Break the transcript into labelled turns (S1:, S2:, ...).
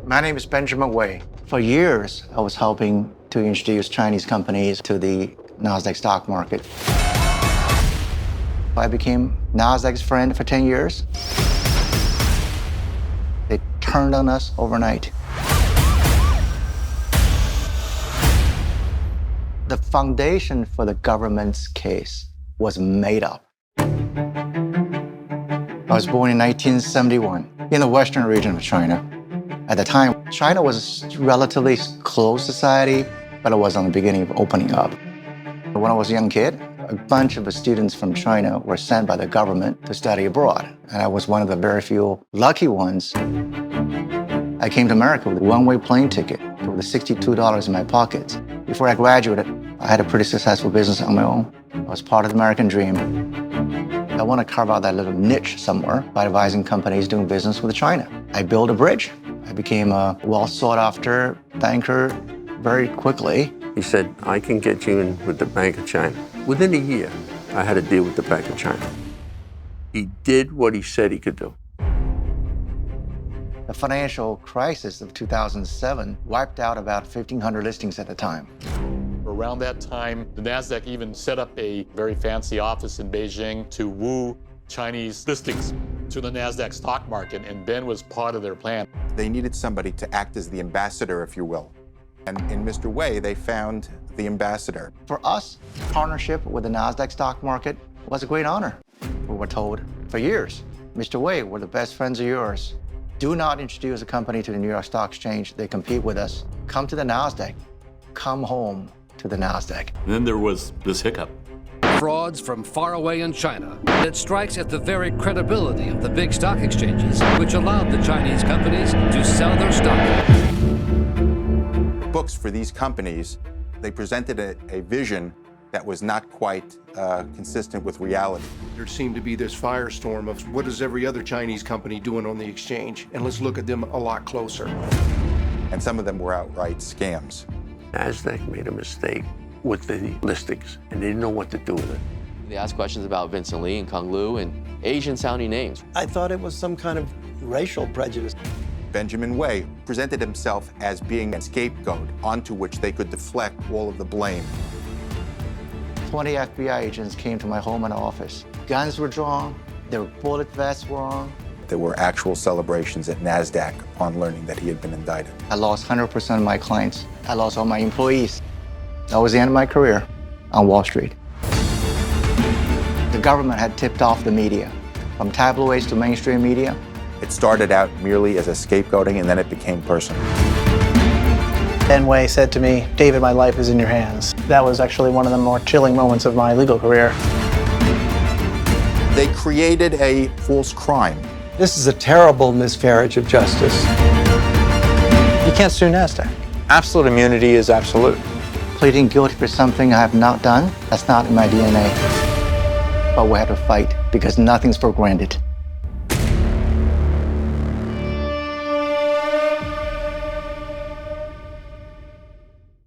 S1: My name is Benjamin Wei. For years, I was helping to introduce Chinese companies to the Nasdaq stock market. I became Nasdaq's friend for 10 years. They turned on us overnight. The foundation for the government's case was made up. I was born in 1971 in the western region of China. At the time, China was a relatively closed society, but it was on the beginning of opening up. When I was a young kid, a bunch of students from China were sent by the government to study abroad, and I was one of the very few lucky ones. I came to America with a one-way plane ticket with $62 in my pocket. Before I graduated, I had a pretty successful business on my own. I was part of the American dream. I want to carve out that little niche somewhere by advising companies doing business with China. I built a bridge. I became a well-sought-after banker very quickly.
S2: He said, I can get you in with the Bank of China. Within a year, I had a deal with the Bank of China. He did what he said he could do.
S1: The financial crisis of 2007 wiped out about 1,500 listings at the time.
S3: Around that time, the Nasdaq even set up a very fancy office in Beijing to woo Chinese listings to the Nasdaq stock market, and Ben was part of their plan.
S4: They needed somebody to act as the ambassador, if you will. And in Mr. Wei, they found the ambassador.
S1: For us, partnership with the Nasdaq stock market was a great honor. We were told for years, Mr. Wei, we're the best friends of yours. Do not introduce a company to the New York Stock Exchange. They compete with us. Come to the Nasdaq. Come home to the Nasdaq.
S5: And then there was this hiccup.
S6: Frauds from far away in China. It strikes at the very credibility of the big stock exchanges, which allowed the Chinese companies to sell their stock.
S4: Books for these companies, they presented a vision that was not quite consistent with reality.
S7: There seemed to be this firestorm of what is every other Chinese company doing on the exchange, and let's look at them a lot closer.
S4: And some of them were outright scams.
S2: Nasdaq made a mistake with the listings, and they didn't know what to do with it.
S8: They asked questions about Vincent Lee and Kung Lu and Asian-sounding names.
S9: I thought it was some kind of racial prejudice.
S4: Benjamin Wei presented himself as being a scapegoat onto which they could deflect all of the blame.
S1: 20 FBI agents came to my home and office. Guns were drawn, their bullet vests were on.
S4: There were actual celebrations at Nasdaq upon learning that he had been indicted.
S1: I lost 100% of my clients. I lost all my employees. That was the end of my career on Wall Street. The government had tipped off the media, from tabloids to mainstream media.
S4: It started out merely as a scapegoating, and then it became personal.
S10: Ben Wei said to me, David, my life is in your hands. That was actually one of the more chilling moments of my legal career.
S4: They created a false crime.
S9: This is a terrible miscarriage of justice.
S10: You can't sue Nasdaq. Absolute immunity is absolute.
S1: Pleading guilty for something I have not done, that's not in my DNA. But we have to fight because nothing's for granted.